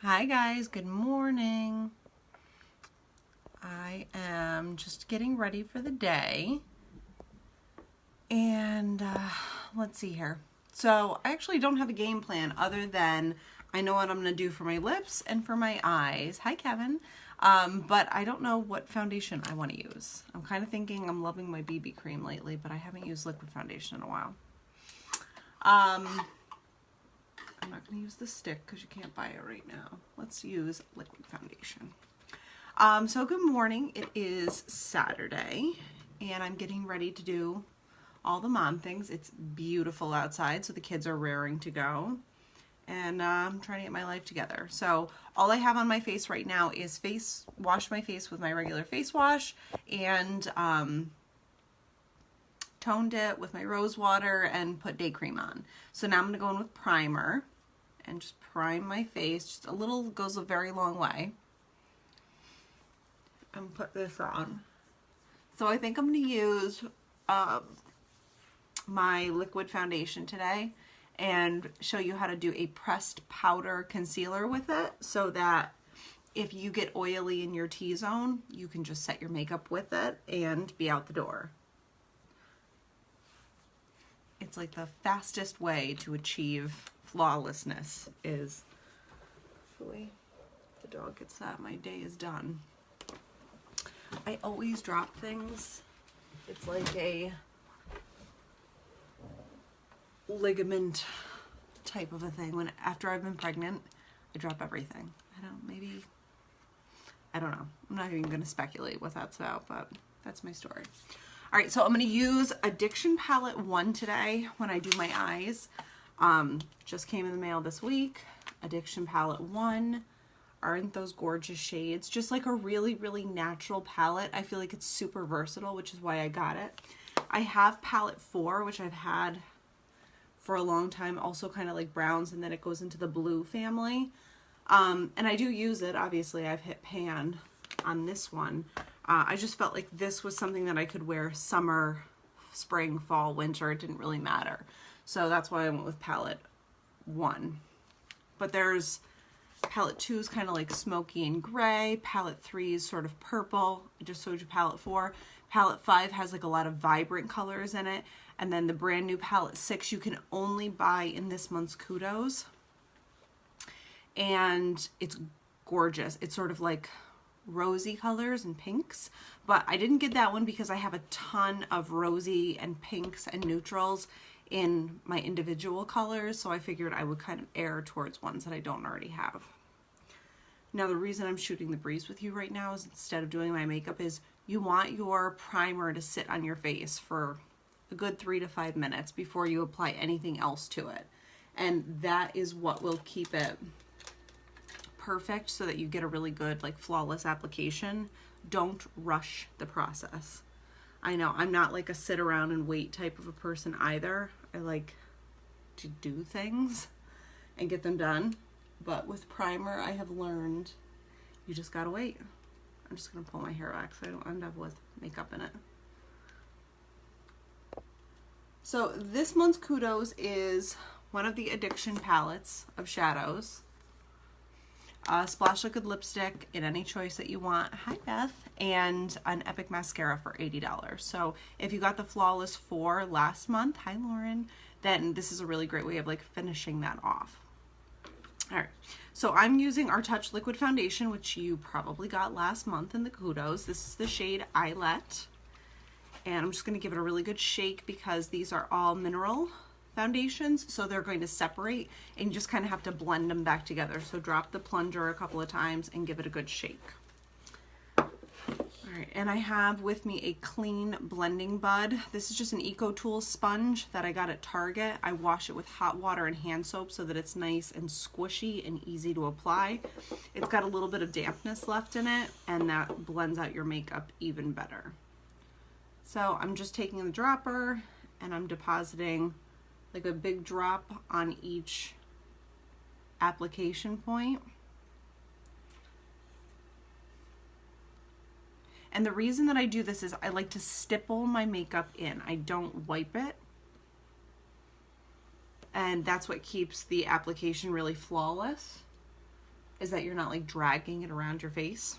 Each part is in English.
Hi guys, good morning. I am just getting ready for the day and let's see here. So I actually don't have a game plan other than I know what I'm going to do for my lips and for my eyes. Hi Kevin. But I don't know what foundation I want to use. I'm kind of thinking I'm loving my BB cream lately, but I haven't used liquid foundation in a while. I'm not going to use the stick because you can't buy it right now. Let's use liquid foundation. So good morning. It is Saturday and I'm getting ready to do all the mom things. It's beautiful outside, so the kids are raring to go. And I'm trying to get my life together. So all I have on my face right now is wash my face with my regular face wash and toned it with my rose water and put day cream on. So now I'm going to go in with primer and just prime my face. Just a little goes a very long way. And put this on. So I think I'm going to use my liquid foundation today and show you how to do a pressed powder concealer with it so that if you get oily in your T-zone, you can just set your makeup with it and be out the door. It's like the fastest way to achieve flawlessness is, hopefully the dog gets that, my day is done. I always drop things. It's like a ligament type of a thing. After I've been pregnant, I drop everything. I don't know. I'm not even going to speculate what that's about, but that's my story. All right, so I'm going to use Addiction Palette 1 today when I do my eyes. Just came in the mail this week. Addiction Palette 1. Aren't those gorgeous shades? Just like a really, really natural palette. I feel like it's super versatile, which is why I got it. I have Palette 4, which I've had for a long time. Also kind of like browns, and then it goes into the blue family. And I do use it. Obviously, I've hit pan on this one. I just felt like this was something that I could wear summer, spring, fall, winter. It didn't really matter. So that's why I went with palette 1. But there's palette 2 is kind of like smoky and gray. Palette 3 is sort of purple. I just showed you palette 4. Palette 5 has like a lot of vibrant colors in it. And then the brand new palette 6 you can only buy in this month's Kudos. And it's gorgeous. It's sort of like rosy colors and pinks, but I didn't get that one because I have a ton of rosy and pinks and neutrals in my individual colors, so I figured I would kind of err towards ones that I don't already have. Now the reason I'm shooting the breeze with you right now is instead of doing my makeup is you want your primer to sit on your face for a good 3 to 5 minutes before you apply anything else to it, and that is what will keep it perfect so that you get a really good, like, flawless application. Don't rush the process. I know I'm not like a sit around and wait type of a person either. I like to do things and get them done, but with primer I have learned you just gotta wait. I'm just gonna pull my hair back so I don't end up with makeup in it. So this month's Kudos is one of the Addiction palettes of shadows. Splash Liquid lipstick in any choice that you want. Hi Beth. And an Epic mascara for $80. So if you got the Flawless 4 last month, hi Lauren, then this is a really great way of like finishing that off. All right, so I'm using our Touch Liquid Foundation, which you probably got last month in the Kudos. This is the shade Eyelet. And I'm just going to give it a really good shake because these are all mineral foundations, so they're going to separate and you just kind of have to blend them back together. So drop the plunger a couple of times and give it a good shake. All right, and I have with me a clean blending bud. This is just an Eco Tools sponge that I got at Target. I wash it with hot water and hand soap so that it's nice and squishy and easy to apply. It's got a little bit of dampness left in it, and that blends out your makeup even better. So I'm just taking the dropper and I'm depositing like a big drop on each application point. And the reason that I do this is I like to stipple my makeup in. I don't wipe it. And that's what keeps the application really flawless. is that you're not like dragging it around your face.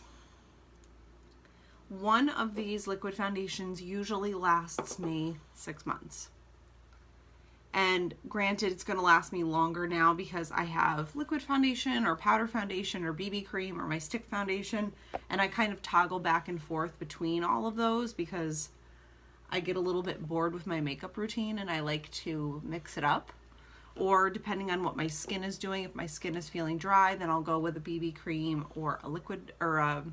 One of these liquid foundations usually lasts me 6 months. And granted, it's going to last me longer now because I have liquid foundation or powder foundation or BB cream or my stick foundation. And I kind of toggle back and forth between all of those because I get a little bit bored with my makeup routine and I like to mix it up. Or depending on what my skin is doing, if my skin is feeling dry, then I'll go with a BB cream or a liquid or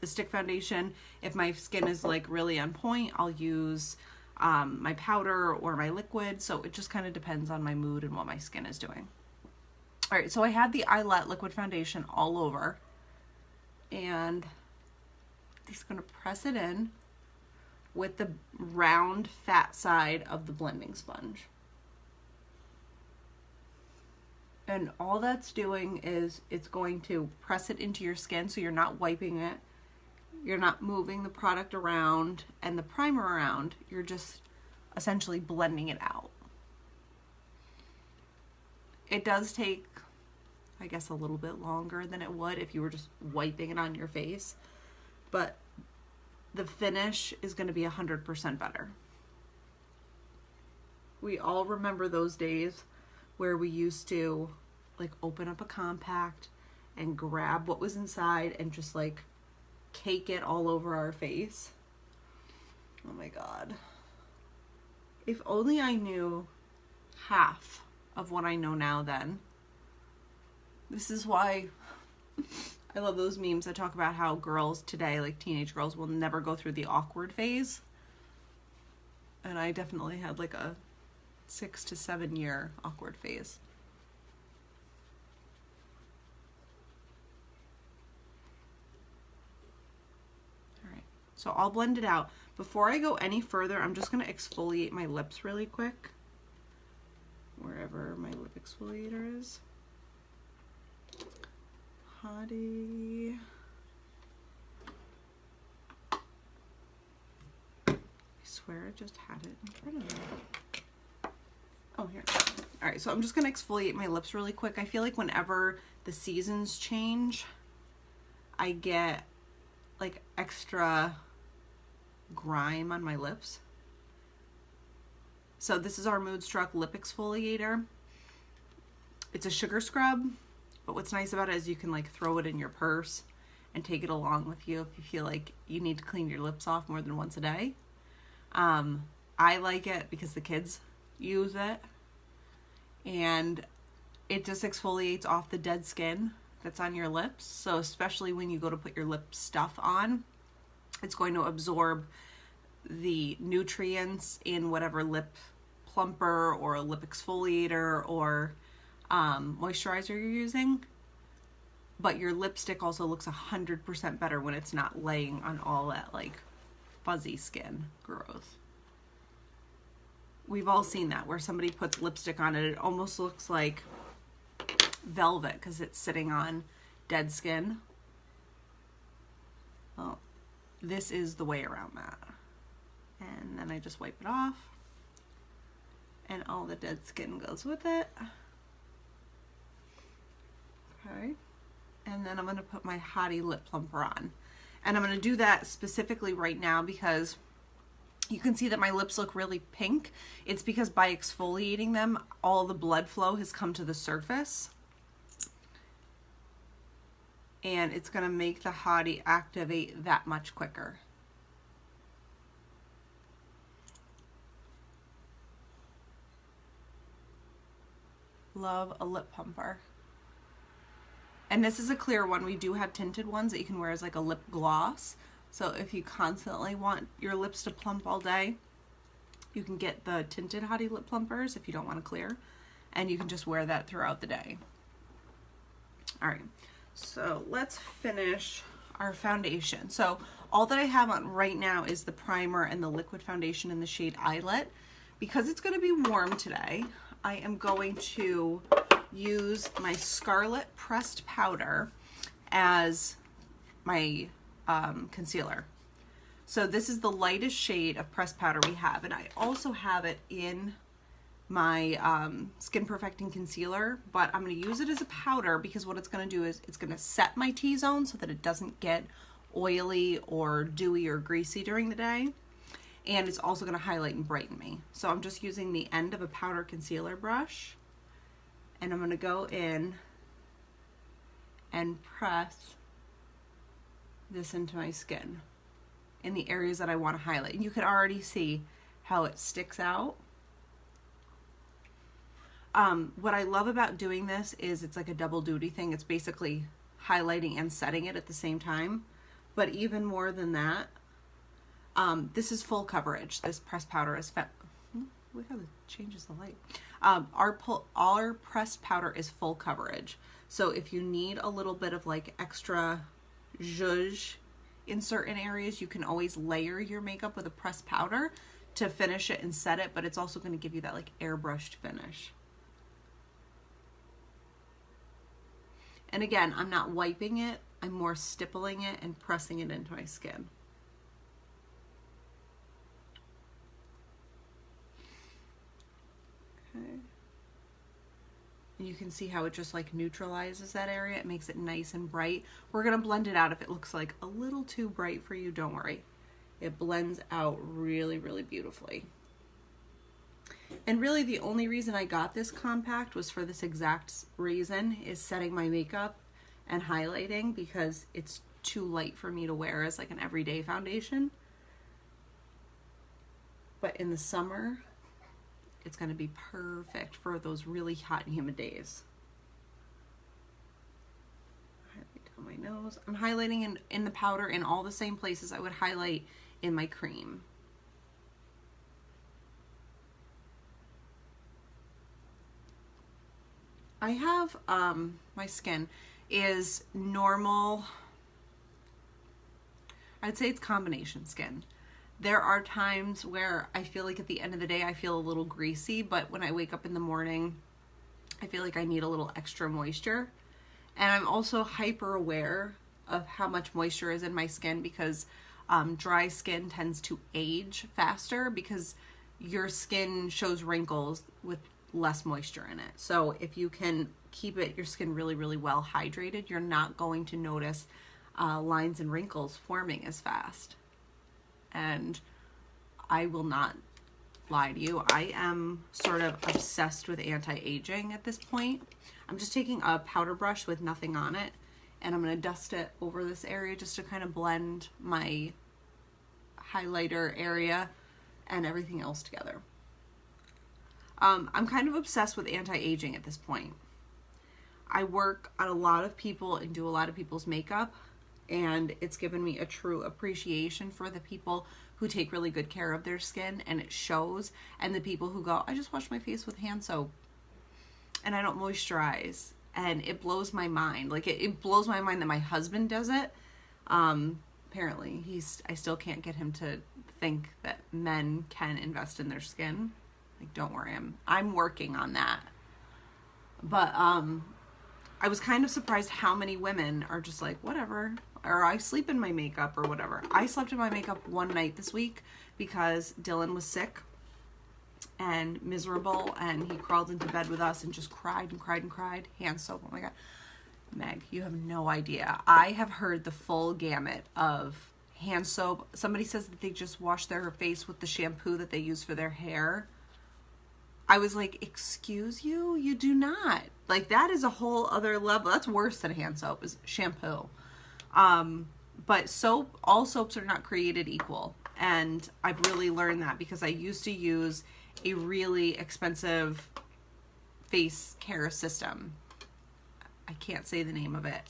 the stick foundation. If my skin is like really on point, I'll use my powder or my liquid. So it just kind of depends on my mood and what my skin is doing. All right, so I had the Eyelet liquid foundation all over, and I'm just gonna press it in with the round fat side of the blending sponge. And all that's doing is it's going to press it into your skin, so you're not wiping it. You're not moving the product around and the primer around. You're just essentially blending it out. It does take, I guess, a little bit longer than it would if you were just wiping it on your face. But the finish is going to be 100% better. We all remember those days where we used to like open up a compact and grab what was inside and just like cake it all over our face. Oh my God. If only I knew half of what I know now then. This is why I love those memes that talk about how girls today, like teenage girls, will never go through the awkward phase. And I definitely had like a 6 to 7 year awkward phase. So I'll blend it out. Before I go any further, I'm just going to exfoliate my lips really quick. Wherever my lip exfoliator is. Hottie. I swear I just had it in front of me. Oh, here. All right, so I'm just going to exfoliate my lips really quick. I feel like whenever the seasons change, I get like extra grime on my lips. So this is our Moodstruck lip exfoliator. It's a sugar scrub, but what's nice about it is you can like throw it in your purse and take it along with you if you feel like you need to clean your lips off more than once a day. I like it because the kids use it, and it just exfoliates off the dead skin that's on your lips. So especially when you go to put your lip stuff on, it's going to absorb the nutrients in whatever lip plumper or lip exfoliator or moisturizer you're using. But your lipstick also looks 100% better when it's not laying on all that like fuzzy skin. Gross. We've all seen that where somebody puts lipstick on it. It almost looks like velvet because it's sitting on dead skin. Well, this is the way around that. And then I just wipe it off. And all the dead skin goes with it. Okay. And then I'm going to put my Hottie Lip Plumper on. And I'm going to do that specifically right now because you can see that my lips look really pink. It's because by exfoliating them, all the blood flow has come to the surface. And it's going to make the Hottie activate that much quicker. Love a lip plumper. And this is a clear one. We do have tinted ones that you can wear as like a lip gloss. So if you constantly want your lips to plump all day, you can get the tinted Hottie lip plumpers if you don't want to clear. And you can just wear that throughout the day. All right. So let's finish our foundation. So all that I have on right now is the primer and the liquid foundation in the shade Eyelet. Because it's going to be warm today, I am going to use my Scarlet Pressed Powder as my concealer. So this is the lightest shade of pressed powder we have, and I also have it in my Skin Perfecting Concealer, but I'm going to use it as a powder because what it's going to do is it's going to set my T-zone so that it doesn't get oily or dewy or greasy during the day. And it's also going to highlight and brighten me. So I'm just using the end of a powder concealer brush, and I'm going to go in and press this into my skin in the areas that I want to highlight. And you can already see how it sticks out. What I love about doing this is it's like a double duty thing. It's basically highlighting and setting it at the same time. But even more than that, this is full coverage. This pressed powder is look how it changes the light. Our pressed powder is full coverage. So if you need a little bit of like extra zhuzh in certain areas, you can always layer your makeup with a pressed powder to finish it and set it, but it's also going to give you that like airbrushed finish. And again, I'm not wiping it, I'm more stippling it and pressing it into my skin. Okay. And you can see how it just like neutralizes that area. It makes it nice and bright. We're gonna blend it out. If it looks like a little too bright for you, don't worry. It blends out really, really beautifully. And really the only reason I got this compact was for this exact reason, is setting my makeup and highlighting, because it's too light for me to wear as like an everyday foundation. But in the summer, it's going to be perfect for those really hot and humid days. Highlight down my nose. I'm highlighting in the powder in all the same places I would highlight in my cream. I have, my skin is normal. I'd say it's combination skin. There are times where I feel like at the end of the day I feel a little greasy, but when I wake up in the morning, I feel like I need a little extra moisture. And I'm also hyper aware of how much moisture is in my skin, because dry skin tends to age faster because your skin shows wrinkles with less moisture in it. So if you can keep your skin really, really well hydrated, you're not going to notice lines and wrinkles forming as fast. And I will not lie to you, I am sort of obsessed with anti-aging at this point. I'm just taking a powder brush with nothing on it, and I'm going to dust it over this area just to kind of blend my highlighter area and everything else together. I'm kind of obsessed with anti-aging at this point. I work on a lot of people and do a lot of people's makeup, and it's given me a true appreciation for the people who take really good care of their skin, and it shows, and the people who go, I just wash my face with hand soap and I don't moisturize, and it blows my mind. Like it blows my mind that my husband does it. Apparently I still can't get him to think that men can invest in their skin. Like, don't worry, I'm working on that. But I was kind of surprised how many women are just like, whatever, or I sleep in my makeup or whatever. I slept in my makeup one night this week because Dylan was sick and miserable, and he crawled into bed with us and just cried and cried and cried. Hand soap, oh my God. Meg, you have no idea. I have heard the full gamut of hand soap. Somebody says that they just wash their face with the shampoo that they use for their hair. I was like, excuse you? You do not. Like, that is a whole other level. That's worse than hand soap, is shampoo. But soap, all soaps are not created equal. And I've really learned that because I used to use a really expensive face care system. I can't say the name of it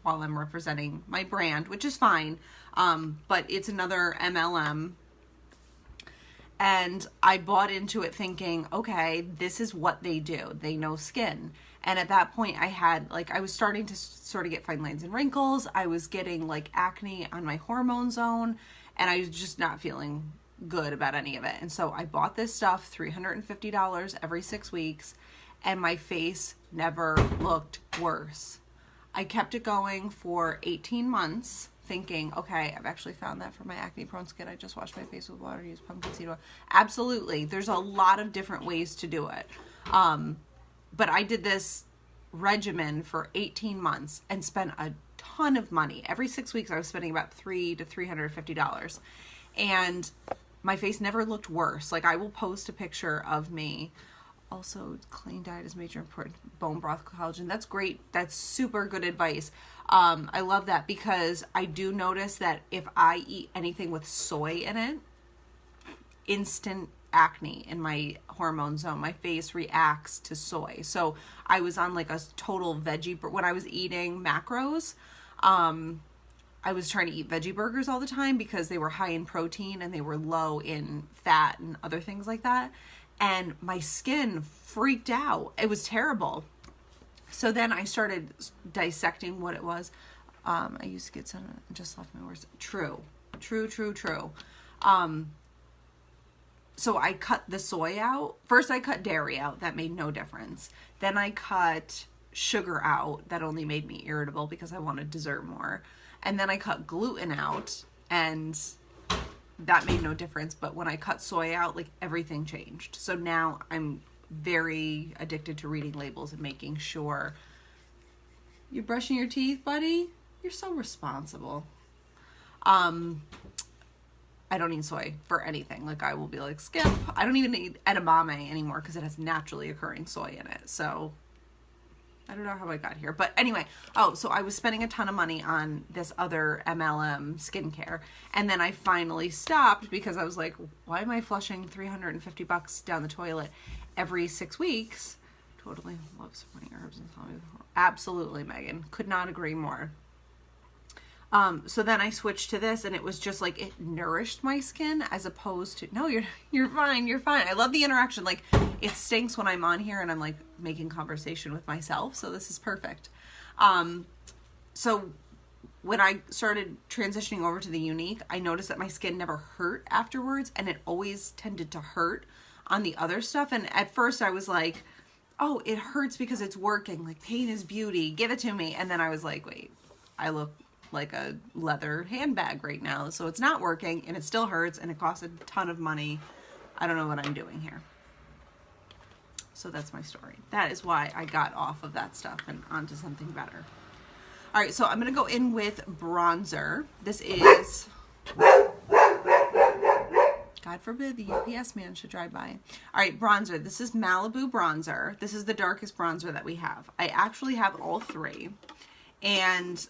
while I'm representing my brand, which is fine. But it's another MLM. And I bought into it thinking, okay, this is what they do. They know skin. And at that point I was starting to sort of get fine lines and wrinkles. I was getting like acne on my hormone zone, and I was just not feeling good about any of it. And so I bought this stuff, $350 every 6 weeks, and my face never looked worse. I kept it going for 18 months, thinking, okay, I've actually found that for my acne prone skin, I just wash my face with water, use pumpkin seed oil. Absolutely. There's a lot of different ways to do it. But I did this regimen for 18 months and spent a ton of money. Every 6 weeks I was spending about $300 to $350. And my face never looked worse. Like, I will post a picture of me. Also, clean diet is major important. Bone broth collagen. That's great. That's super good advice. I love that, because I do notice that if I eat anything with soy in it, instant acne in my hormone zone. My face reacts to soy. So I was on like a total veggie, when I was eating macros, I was trying to eat veggie burgers all the time because they were high in protein and they were low in fat and other things like that. And my skin freaked out. It was terrible. So then I started dissecting what it was. I used to get some, just left my words. True. So I cut the soy out. First I cut dairy out. That made no difference. Then I cut sugar out. That only made me irritable because I wanted dessert more. And then I cut gluten out, and that made no difference. But when I cut soy out, like, everything changed. So now I'm very addicted to reading labels and making sure. You're brushing your teeth, buddy? You're so responsible. I don't eat soy for anything. Like, I will be like, skip. I don't even eat edamame anymore because it has naturally occurring soy in it. So I don't know how I got here. But anyway, so I was spending a ton of money on this other MLM skincare. And then I finally stopped because I was like, why am I flushing $350 down the toilet every 6 weeks? Totally love supporting herbs and salad. Absolutely, Megan. Could not agree more. So then I switched to this, and it was just like, it nourished my skin as opposed to, no, you're fine. I love the interaction. Like, it stinks when I'm on here and I'm like making conversation with myself. So this is perfect. So when I started transitioning over to the Younqiue, I noticed that my skin never hurt afterwards, and it always tended to hurt on the other stuff. And at first I was like, oh, it hurts because it's working. Like, pain is beauty. Give it to me. And then I was like, wait, I look like a leather handbag right now. So it's not working, and it still hurts, and it costs a ton of money. I don't know what I'm doing here. So that's my story. That is why I got off of that stuff and onto something better. All right, so I'm going to go in with bronzer. This is, God forbid the UPS man should drive by. All right, bronzer. This is Malibu bronzer. This is the darkest bronzer that we have. I actually have all three. And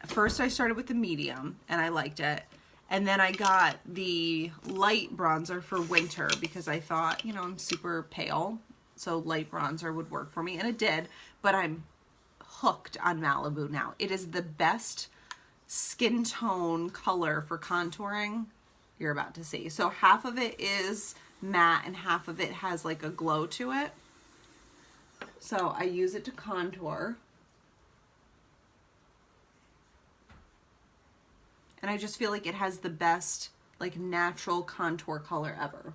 first I started with the medium, and I liked it. And then I got the light bronzer for winter because I thought, you know, I'm super pale, so light bronzer would work for me. And it did, but I'm hooked on Malibu now. It is the best skin tone color for contouring you're about to see. So half of it is matte and half of it has like a glow to it. So I use it to contour. And I just feel like it has the best, like, natural contour color ever.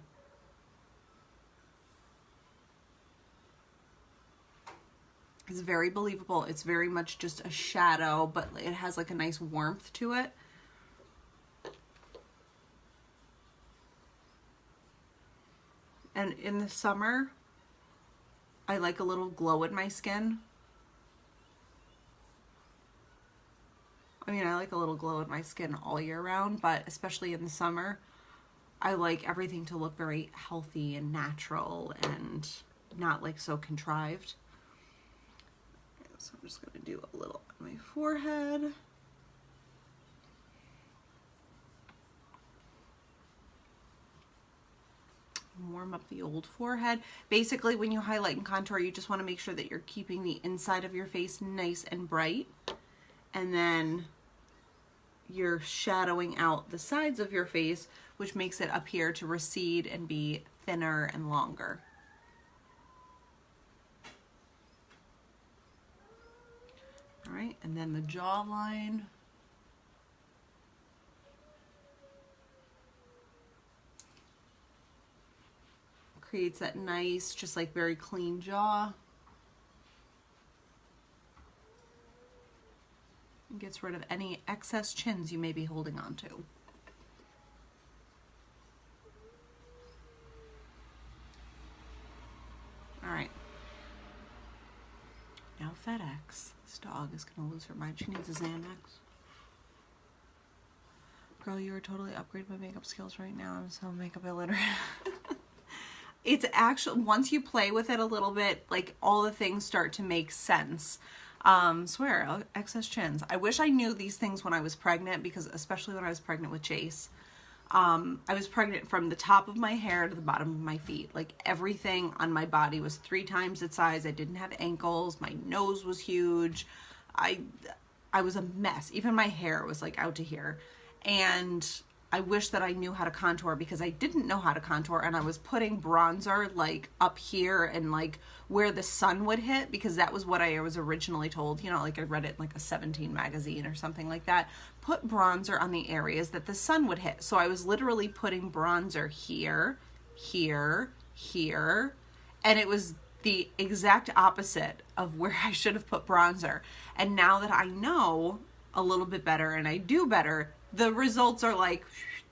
It's very believable. It's very much just a shadow, but it has like a nice warmth to it. And in the summer, I like a little glow in my skin. I mean, I like a little glow in my skin all year round, but especially in the summer, I like everything to look very healthy and natural and not like so contrived. So I'm just going to do a little on my forehead. Warm up the old forehead. Basically, when you highlight and contour, you just want to make sure that you're keeping the inside of your face nice and bright. And then you're shadowing out the sides of your face, which makes it appear to recede and be thinner and longer. All right, and then the jawline. Creates that nice, just like very clean jaw. and gets rid of any excess chins you may be holding on to. All right. Now FedEx. This dog is going to lose her mind. She needs a Xanax. Girl, you are totally upgrading my makeup skills right now. I'm so makeup illiterate. It's actually, once you play with it a little bit, like all the things start to make sense. Swear, excess chins. I wish I knew these things when I was pregnant, because especially when I was pregnant with Chase. I was pregnant from the top of my hair to the bottom of my feet. Like everything on my body was 3 times its size. I didn't have ankles. My nose was huge. I was a mess. Even my hair was like out to here. And I wish that I knew how to contour, because I didn't know how to contour, and I was putting bronzer like up here and like where the sun would hit, because that was what I was originally told, you know, like I read it in like a 17 magazine or something like that. Put bronzer on the areas that the sun would hit. So I was literally putting bronzer here, here, here, and it was the exact opposite of where I should have put bronzer. And now that I know a little bit better and I do better, the results are like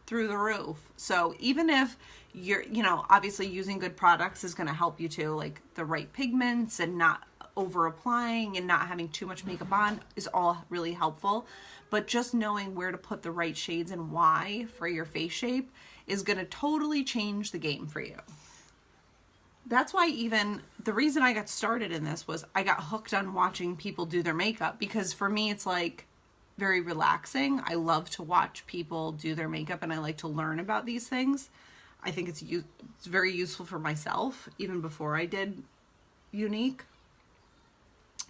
through the roof. So even if you're, you know, obviously using good products is going to help you too, like the right pigments and not over applying and not having too much makeup on is all really helpful. But just knowing where to put the right shades and why for your face shape is going to totally change the game for you. That's why even the reason I got started in this was I got hooked on watching people do their makeup, because for me it's like very relaxing. I love to watch people do their makeup, and I like to learn about these things. I think it's very useful for myself, even before I did Younqiue.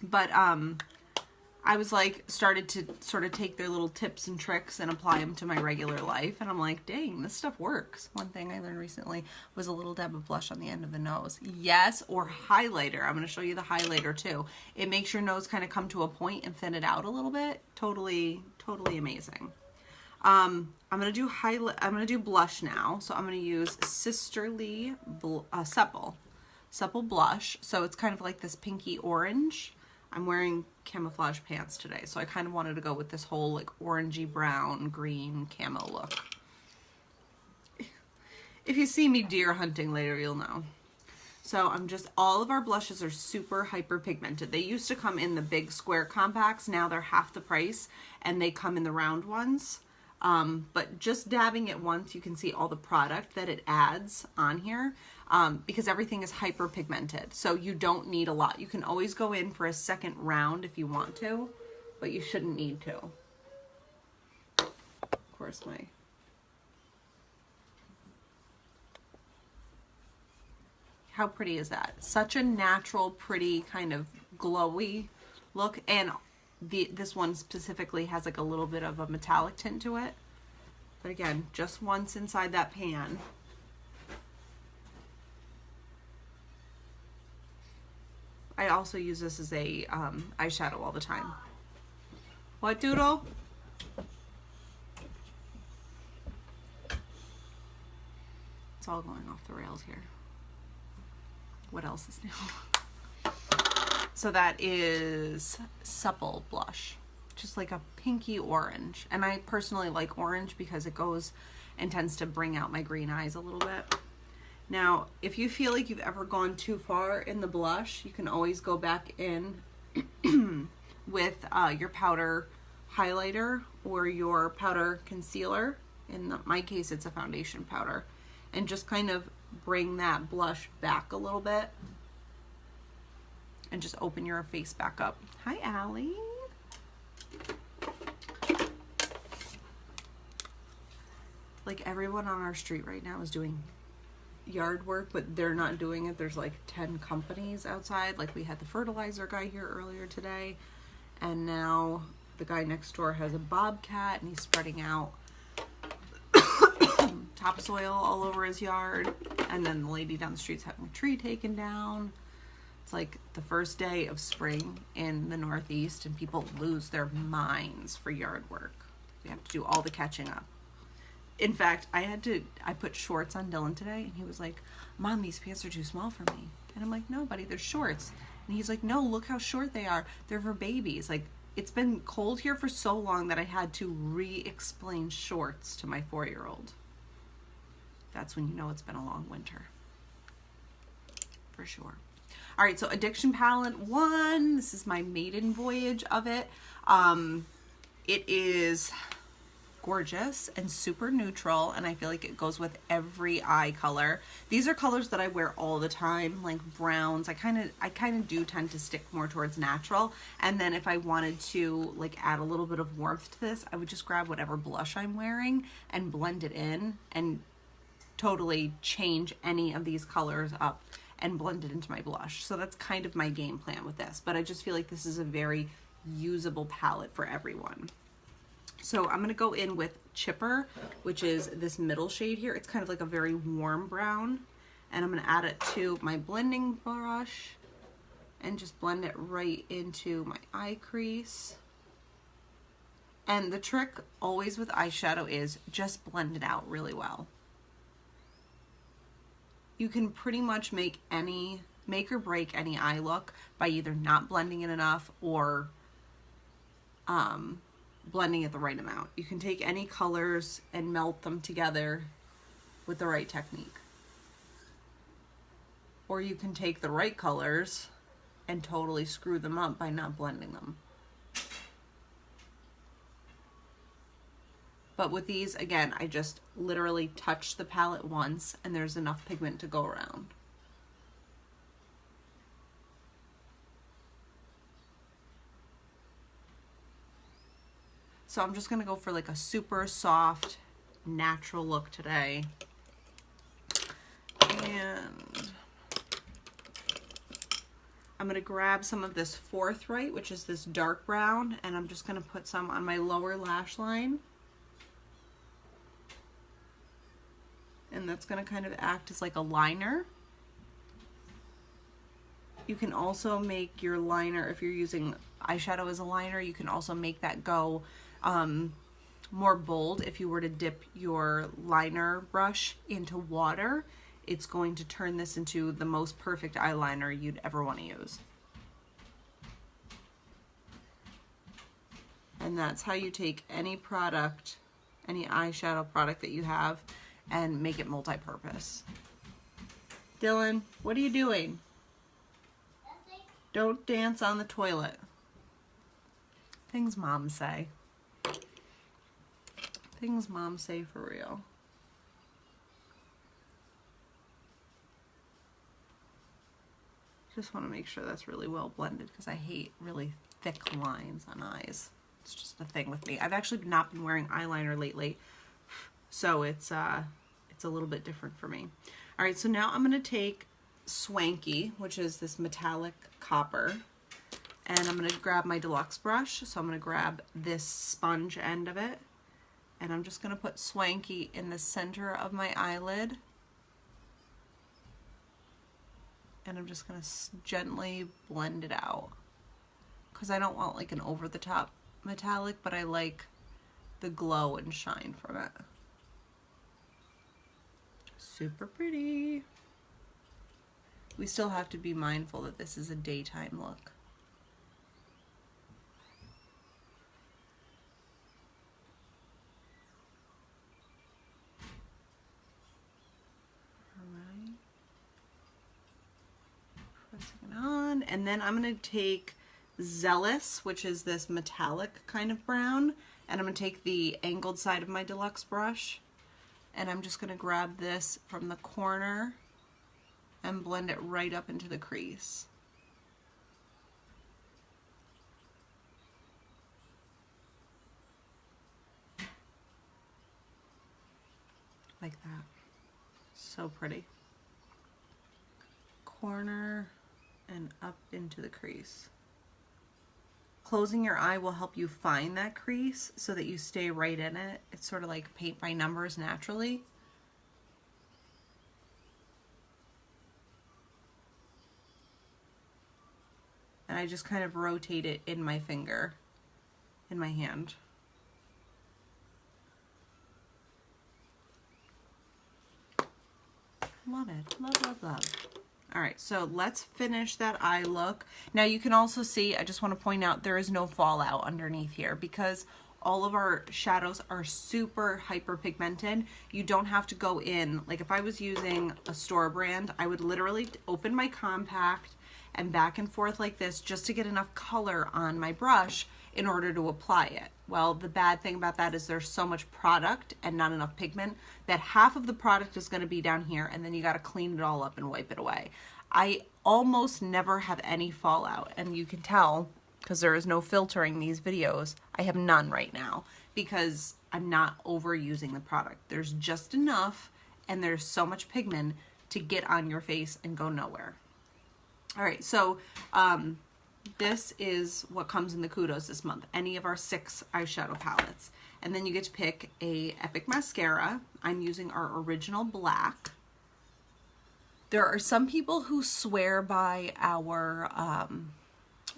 But I was like, started to sort of take their little tips and tricks and apply them to my regular life. And I'm like, dang, this stuff works. One thing I learned recently was a little dab of blush on the end of the nose. Yes, or highlighter. I'm going to show you the highlighter too. It makes your nose kind of come to a point and thin it out a little bit. Totally, totally amazing. I'm going to do blush now. So I'm going to use Sisterly Supple Blush. So it's kind of like this pinky orange. I'm wearing camouflage pants today, so I kind of wanted to go with this whole like orangey brown green camo look. If you see me deer hunting later, you'll know. So all of our blushes are super hyper pigmented. They used to come in the big square compacts. Now they're half the price, and they come in the round ones. But just dabbing it once, you can see all the product that it adds on here, because everything is hyper pigmented. So you don't need a lot. You can always go in for a second round if you want to, but you shouldn't need to. Of course, how pretty is that? Such a natural, pretty, kind of glowy look. And this one specifically has like a little bit of a metallic tint to it. But again, just once inside that pan. I also use this as a eyeshadow all the time. What, Doodle? It's all going off the rails here. What else is new? So that is Supple Blush, just like a pinky orange. And I personally like orange because it goes and tends to bring out my green eyes a little bit. Now, if you feel like you've ever gone too far in the blush, you can always go back in with your powder highlighter or your powder concealer. In my case, it's a foundation powder. And just kind of bring that blush back a little bit. And just open your face back up. Hi, Allie. Like everyone on our street right now is doing yard work, but they're not doing it. There's like 10 companies outside. Like we had the fertilizer guy here earlier today, and now the guy next door has a bobcat and he's spreading out topsoil all over his yard. And then the lady down the street's having a tree taken down. It's like the first day of spring in the Northeast, and people lose their minds for yard work. We have to do all the catching up. In fact, I put shorts on Dylan today, and he was like, Mom, these pants are too small for me. And I'm like, no, buddy, they're shorts. And he's like, no, look how short they are. They're for babies. Like, it's been cold here for so long that I had to re-explain shorts to my 4-year-old. That's when you know it's been a long winter. For sure. All right, so Addiction Palette 1. This is my maiden voyage of it. It is gorgeous and super neutral, and I feel like it goes with every eye color. These are colors that I wear all the time, like browns. I kind of do tend to stick more towards natural, and then if I wanted to like add a little bit of warmth to this, I would just grab whatever blush I'm wearing and blend it in and totally change any of these colors up and blend it into my blush. So that's kind of my game plan with this, but I just feel like this is a very usable palette for everyone. So I'm going to go in with Chipper, which is this middle shade here. It's kind of like a very warm brown, and I'm going to add it to my blending brush and just blend it right into my eye crease. And the trick always with eyeshadow is just blend it out really well. You can pretty much make or break any eye look by either not blending it enough or blending it the right amount. You can take any colors and melt them together with the right technique. Or you can take the right colors and totally screw them up by not blending them. But with these, again, I just literally touch the palette once and there's enough pigment to go around. So I'm just going to go for like a super soft, natural look today. And I'm going to grab some of this Forthright, which is this dark brown, and I'm just going to put some on my lower lash line. And that's going to kind of act as like a liner. You can also make your liner, if you're using eyeshadow as a liner, you can also make that go more bold. If you were to dip your liner brush into water, it's going to turn this into the most perfect eyeliner you'd ever want to use. And that's how you take any product, any eyeshadow product that you have, and make it multi-purpose. Dylan, what are you doing? Nothing. Don't dance on the toilet. Things moms say. Things moms say for real. Just want to make sure that's really well blended because I hate really thick lines on eyes. It's just a thing with me. I've actually not been wearing eyeliner lately, so it's a little bit different for me. All right, so now I'm going to take Swanky, which is this metallic copper, and I'm going to grab my deluxe brush. So I'm going to grab this sponge end of it, and I'm just going to put Swanky in the center of my eyelid. And I'm just going to gently blend it out because I don't want like an over-the-top metallic, but I like the glow and shine from it. Super pretty. We still have to be mindful that this is a daytime look. On, and then I'm going to take Zealous, which is this metallic kind of brown, and I'm going to take the angled side of my deluxe brush, and I'm just going to grab this from the corner and blend it right up into the crease. Like that. So pretty. Corner and up into the crease. Closing your eye will help you find that crease so that you stay right in it. It's sort of like paint by numbers naturally. And I just kind of rotate it in my finger, in my hand. Love it. Love, love, love. All right, so let's finish that eye look. Now you can also see, I just want to point out there is no fallout underneath here because all of our shadows are super hyper pigmented. You don't have to go in, like if I was using a store brand, I would literally open my compact and back and forth like this just to get enough color on my brush in order to apply it. Well, the bad thing about that is there's so much product and not enough pigment that half of the product is going to be down here, and then you got to clean it all up and wipe it away. I almost never have any fallout, and you can tell because there is no filtering these videos. I have none right now because I'm not overusing the product. There's just enough, and there's so much pigment to get on your face and go nowhere. All right, so this is what comes in the kudos this month, any of our 6 eyeshadow palettes. And then you get to pick a Epic mascara. I'm using our original black. There are some people who swear by our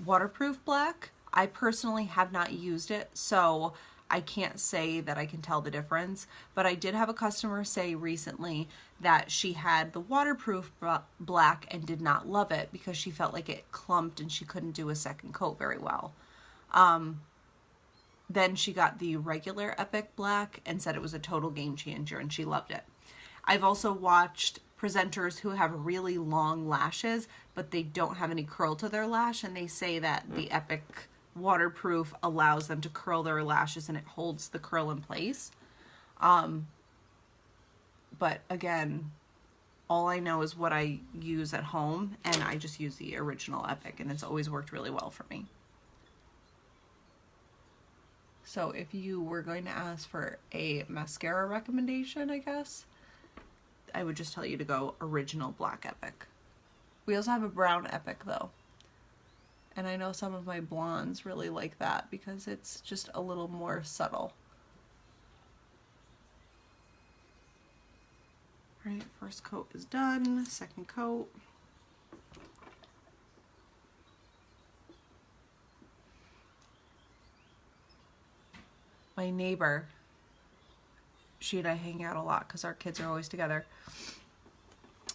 waterproof black. I personally have not used it, so I can't say that I can tell the difference, but I did have a customer say recently that she had the waterproof black and did not love it because she felt like it clumped and she couldn't do a second coat very well. Then she got the regular Epic black and said it was a total game changer and she loved it. I've also watched presenters who have really long lashes, but they don't have any curl to their lash, and they say that the Epic waterproof allows them to curl their lashes and it holds the curl in place. But again, all I know is what I use at home, and I just use the original Epic, and it's always worked really well for me. So if you were going to ask for a mascara recommendation, I guess, I would just tell you to go original black Epic. We also have a brown Epic though. And I know some of my blondes really like that because it's just a little more subtle. All right, first coat is done, second coat. My neighbor, she and I hang out a lot because our kids are always together.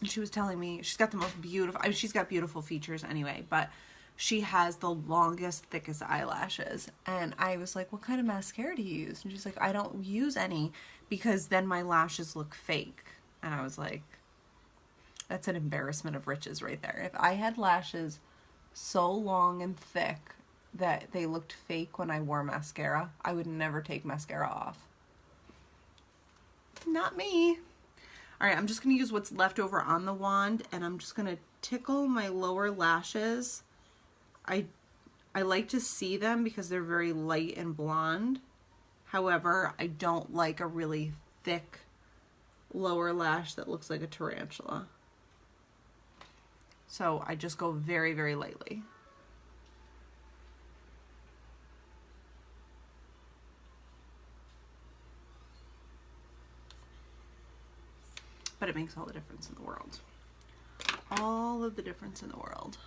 And she was telling me she's got the most beautiful, I mean, she's got beautiful features anyway, but she has the longest, thickest eyelashes. And I was like, what kind of mascara do you use? And she's like, I don't use any because then my lashes look fake. And I was like, that's an embarrassment of riches right there. If I had lashes so long and thick that they looked fake when I wore mascara, I would never take mascara off. Not me. All right, I'm just going to use what's left over on the wand, and I'm just going to tickle my lower lashes. I like to see them because they're very light and blonde. However, I don't like a really thick lower lash that looks like a tarantula. So I just go very, very lightly. But it makes all the difference in the world. All of the difference in the world.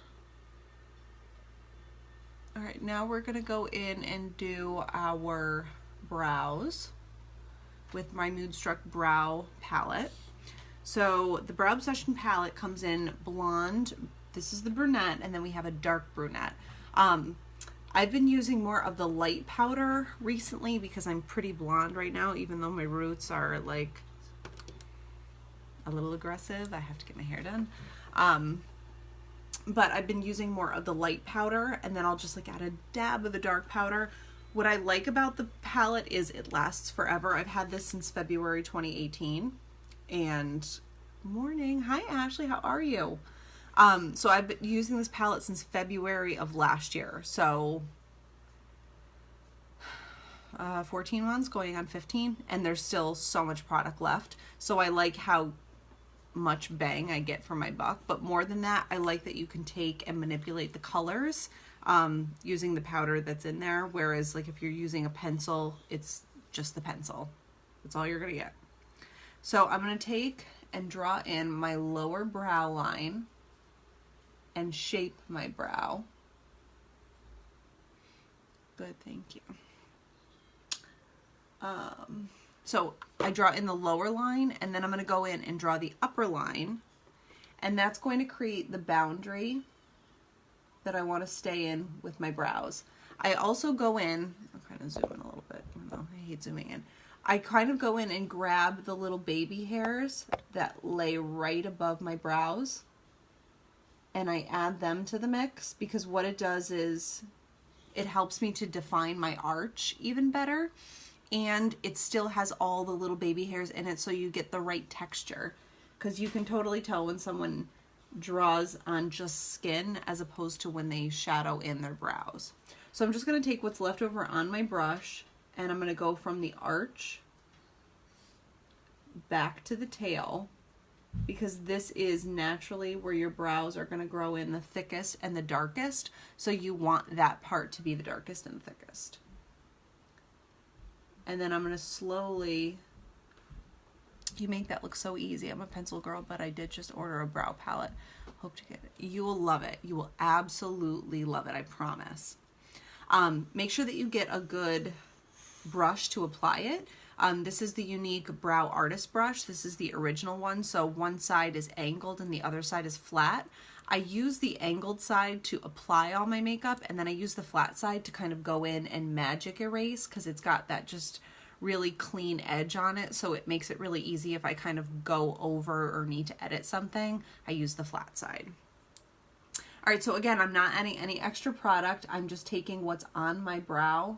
All right, now we're gonna go in and do our brows with my Moodstruck Brow palette. So the Brow Obsession palette comes in blonde, this is the brunette, and then we have a dark brunette. I've been using more of the light powder recently because I'm pretty blonde right now, even though my roots are like a little aggressive. I have to get my hair done. But I've been using more of the light powder, and then I'll just like add a dab of the dark powder. What I like about the palette is it lasts forever. I've had this since February 2018. And morning. Hi Ashley, how are you? So I've been using this palette since February of last year. So 14 months going on 15, and there's still so much product left. So I like how much bang I get for my buck, but more than that, I like that you can take and manipulate the colors using the powder that's in there, whereas like if you're using a pencil, it's just the pencil. That's all you're gonna get. So I'm gonna take and draw in my lower brow line and shape my brow. Good, thank you. So I draw in the lower line, and then I'm going to go in and draw the upper line, And that's going to create the boundary that I want to stay in with my brows. I also go in, I'll kind of zoom in a little bit, even though I hate zooming in. I kind of go in and grab the little baby hairs that lay right above my brows, and I add them to the mix, because what it does is it helps me to define my arch even better, and it still has all the little baby hairs in it, so you get the right texture, because you can totally tell when someone draws on just skin as opposed to when they shadow in their brows. So I'm just going to take what's left over on my brush, and I'm going to go from the arch back to the tail, because this is naturally where your brows are going to grow in the thickest and the darkest, so you want that part to be the darkest and thickest. And then I'm going to slowly, you make that look so easy. I'm a pencil girl, but I did just order a brow palette. Hope to get it. You will love it. You will absolutely love it, I promise. Make sure that you get a good brush to apply it. This is the Younqiue Brow Artist Brush. This is the original one, so one side is angled and the other side is flat. I use the angled side to apply all my makeup, and then I use the flat side to kind of go in and magic erase, because it's got that just really clean edge on it, so it makes it really easy if I kind of go over or need to edit something. I use the flat side. All right, so again, I'm not adding any extra product. I'm just taking what's on my brow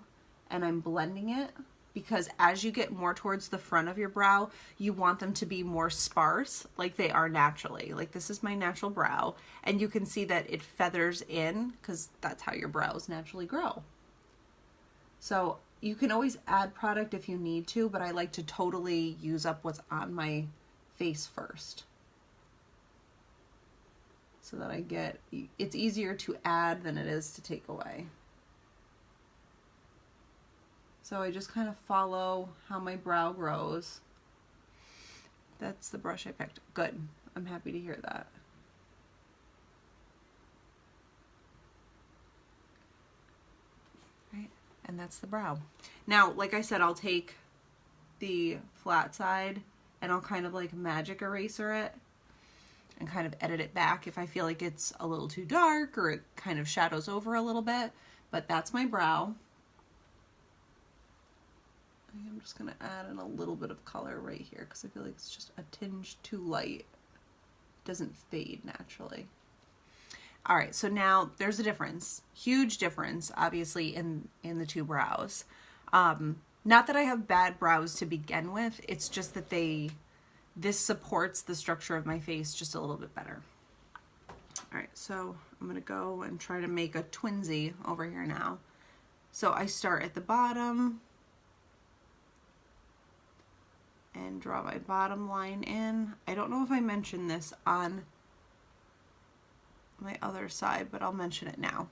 and I'm blending it, because as you get more towards the front of your brow, you want them to be more sparse like they are naturally. Like this is my natural brow, and you can see that it feathers in, because that's how your brows naturally grow. So you can always add product if you need to, but I like to totally use up what's on my face first, so that I get, it's easier to add than it is to take away. So I just kind of follow how my brow grows. That's the brush I picked. Good. I'm happy to hear that. Right, and that's the brow. Now, like I said, I'll take the flat side and I'll kind of like magic eraser it and kind of edit it back if I feel like it's a little too dark or it kind of shadows over a little bit. But that's my brow. I'm just going to add in a little bit of color right here, because I feel like it's just a tinge too light. It doesn't fade naturally. All right, so now there's a difference, huge difference, obviously, in the two brows. Not that I have bad brows to begin with, it's just that this supports the structure of my face just a little bit better. All right, so I'm going to go and try to make a twinsy over here now. So I start at the bottom and draw my bottom line in. I don't know if I mentioned this on my other side, but I'll mention it now.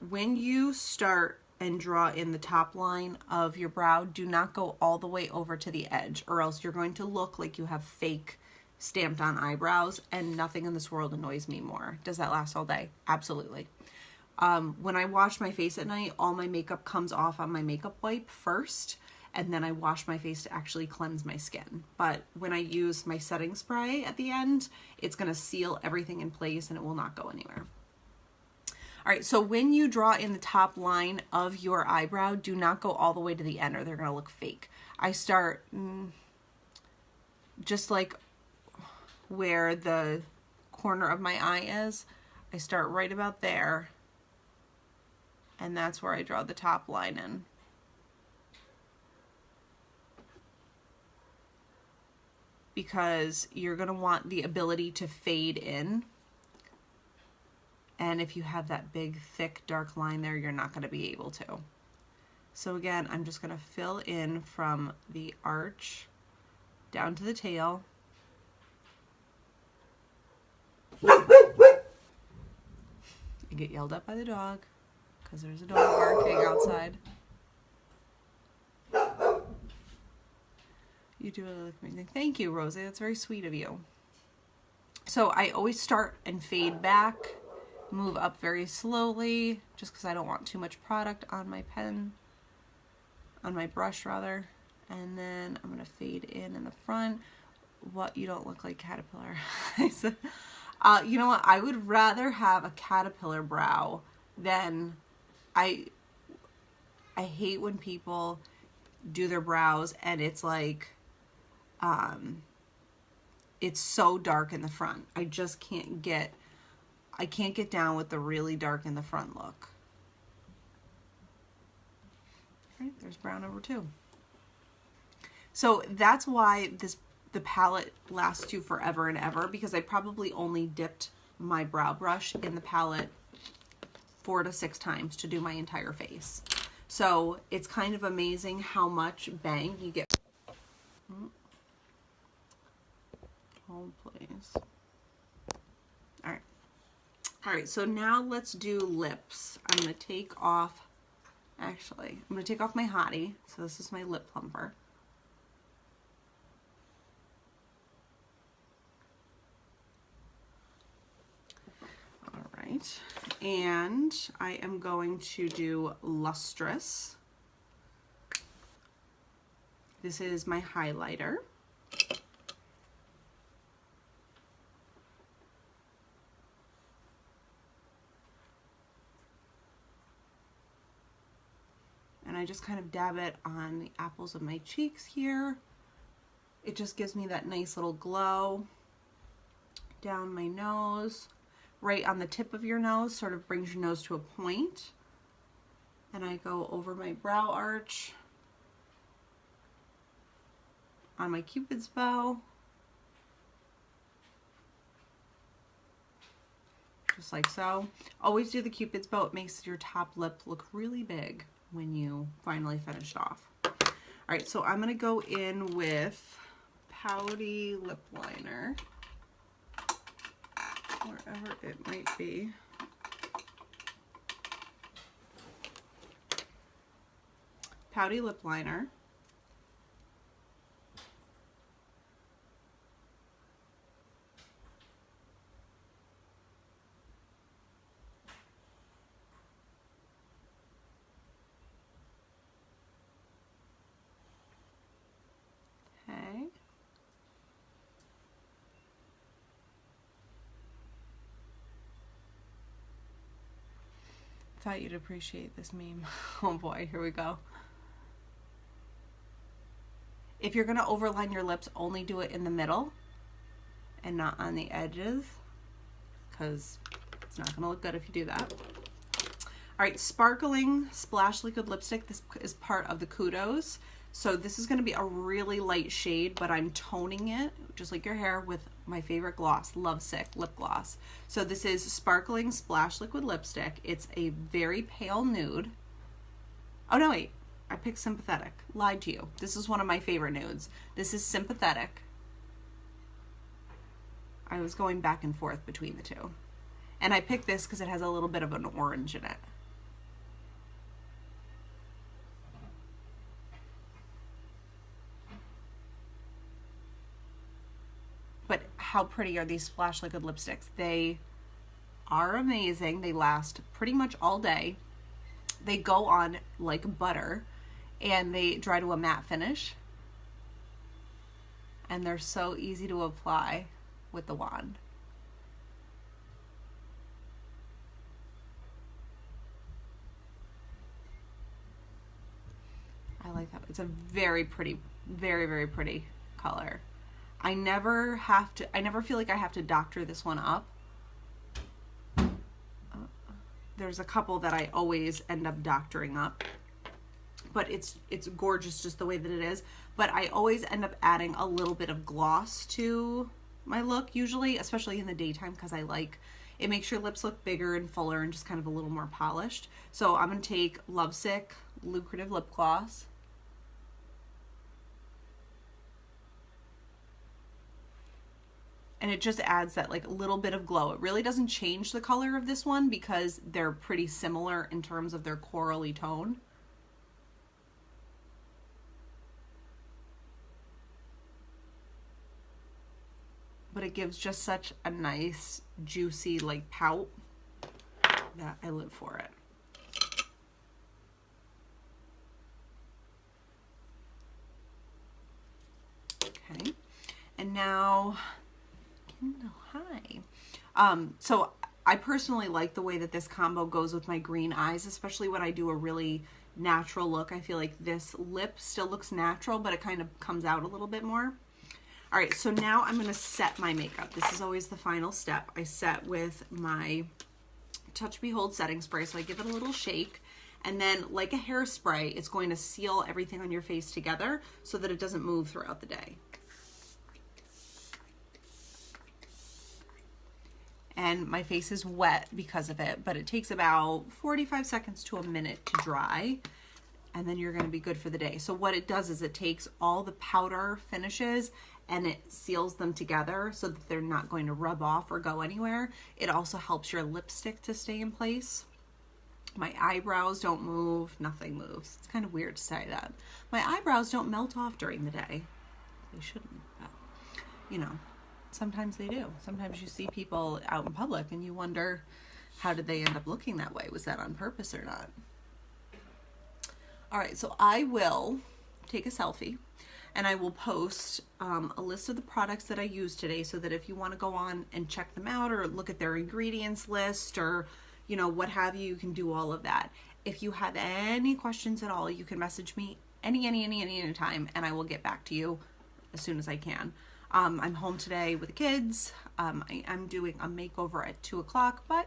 When you start and draw in the top line of your brow, do not go all the way over to the edge, or else you're going to look like you have fake stamped on eyebrows, and nothing in this world annoys me more. Does that last all day? Absolutely. When I wash my face at night, all my makeup comes off on my makeup wipe first, and then I wash my face to actually cleanse my skin. But when I use my setting spray at the end, it's gonna seal everything in place and it will not go anywhere. All right, so when you draw in the top line of your eyebrow, do not go all the way to the end or they're gonna look fake. I start just like where the corner of my eye is. I start right about there, and that's where I draw the top line in. Because you're going to want the ability to fade in. And if you have that big, thick, dark line there, you're not going to be able to. So again, I'm just going to fill in from the arch down to the tail. I get yelled at by the dog because there's a dog barking outside. You do really look amazing. Thank you, Rosie. That's very sweet of you. So I always start and fade back, move up very slowly, just because I don't want too much product on my pen, on my brush rather. And then I'm going to fade in the front. What? You don't look like Caterpillar. I said, you know what? I would rather have a caterpillar brow than I hate when people do their brows and it's like, it's so dark in the front. I just can't get down with the really dark in the front look. All right, there's brow number 2. So that's why the palette lasts you forever and ever, because I probably only dipped my brow brush in the palette 4 to 6 times to do my entire face. So it's kind of amazing how much bang you get. Hold please. All right, so now let's do lips. I'm going to take off, actually, I'm going to take off my hottie. So this is my lip plumper. All right, and I am going to do Lustrous. This is my highlighter. And I just kind of dab it on the apples of my cheeks here. It just gives me that nice little glow down my nose, right on the tip of your nose, sort of brings your nose to a point. And I go over my brow arch, on my Cupid's bow, just like so. Always do the Cupid's bow. It makes your top lip look really big when you finally finish off. All right, so I'm gonna go in with Pouty Lip Liner, wherever it might be. Pouty Lip Liner. Okay. Thought you'd appreciate this meme. Oh boy, here we go. If you're gonna overline your lips, only do it in the middle and not on the edges, because it's not gonna look good if you do that. All right, Sparkling Splash Liquid Lipstick. This is part of the Kudos. So this is gonna be a really light shade, but I'm toning it, just like your hair, with my favorite gloss, Lovesick Lip Gloss. So this is Sparkling Splash Liquid Lipstick. It's a very pale nude. Oh no, wait, I picked Sympathetic. Lied to you. This is one of my favorite nudes. This is Sympathetic. I was going back and forth between the two. And I picked this because it has a little bit of an orange in it. But how pretty are these Splash Liquid lipsticks? They are amazing. They last pretty much all day. They go on like butter, and they dry to a matte finish. And they're so easy to apply with the wand. I like that. It's a very pretty, very, very pretty color. I never feel like I have to doctor this one up. There's a couple that I always end up doctoring up, but it's gorgeous just the way that it is. But I always end up adding a little bit of gloss to my look, usually, especially in the daytime, because it makes your lips look bigger and fuller and just kind of a little more polished. So I'm gonna take Lovesick Lucrative Lip Gloss. And it just adds that like little bit of glow. It really doesn't change the color of this one because they're pretty similar in terms of their corally tone. But it gives just such a nice, juicy, like pout that I live for it. Okay. And now, Kindle, hi. So I personally like the way that this combo goes with my green eyes, especially when I do a really natural look. I feel like this lip still looks natural, but it kind of comes out a little bit more. All right, so now I'm gonna set my makeup. This is always the final step. I set with my Touch Behold setting spray, so I give it a little shake, and then like a hairspray, it's going to seal everything on your face together so that it doesn't move throughout the day. And my face is wet because of it, but it takes about 45 seconds to a minute to dry, and then you're gonna be good for the day. So what it does is it takes all the powder finishes and it seals them together so that they're not going to rub off or go anywhere. It also helps your lipstick to stay in place. My eyebrows don't move, nothing moves. It's kind of weird to say that. My eyebrows don't melt off during the day. They shouldn't, but you know, sometimes they do. Sometimes you see people out in public and you wonder, how did they end up looking that way? Was that on purpose or not? All right, so I will take a selfie and I will post a list of the products that I used today so that if you want to go on and check them out or look at their ingredients list or, you know, what have you, you can do all of that. If you have any questions at all, you can message me any time and I will get back to you as soon as I can. I'm home today with the kids. I'm doing a makeover at 2 o'clock, but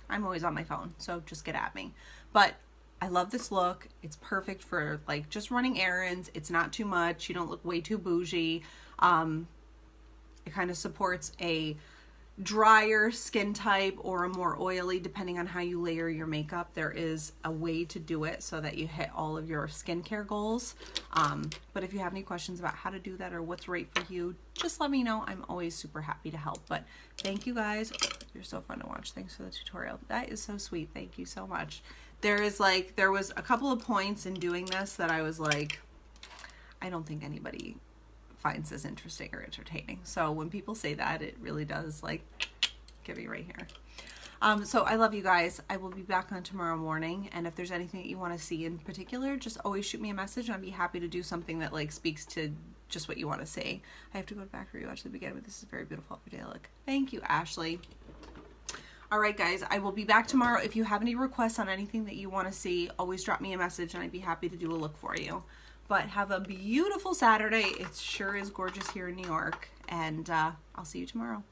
I'm always on my phone, so just get at me. But I love this look. It's perfect for like just running errands. It's not too much. You don't look way too bougie. It kind of supports a drier skin type or a more oily, depending on how you layer your makeup. There is a way to do it so that you hit all of your skincare goals. But if you have any questions about how to do that or what's right for you, just let me know. I'm always super happy to help. But thank you guys. You're so fun to watch. Thanks for the tutorial. That is so sweet. Thank you so much. There was a couple of points in doing this that I was like, I don't think anybody finds this interesting or entertaining. So when people say that, it really does like get me right here. So I love you guys. I will be back on tomorrow morning. And if there's anything that you want to see in particular, just always shoot me a message. I'd be happy to do something that like speaks to just what you want to see. I have to go back and rewatch the beginning, but this is a very beautiful everyday look. Thank you, Ashley. All right, guys, I will be back tomorrow. If you have any requests on anything that you want to see, always drop me a message and I'd be happy to do a look for you. But have a beautiful Saturday. It sure is gorgeous here in New York, and I'll see you tomorrow.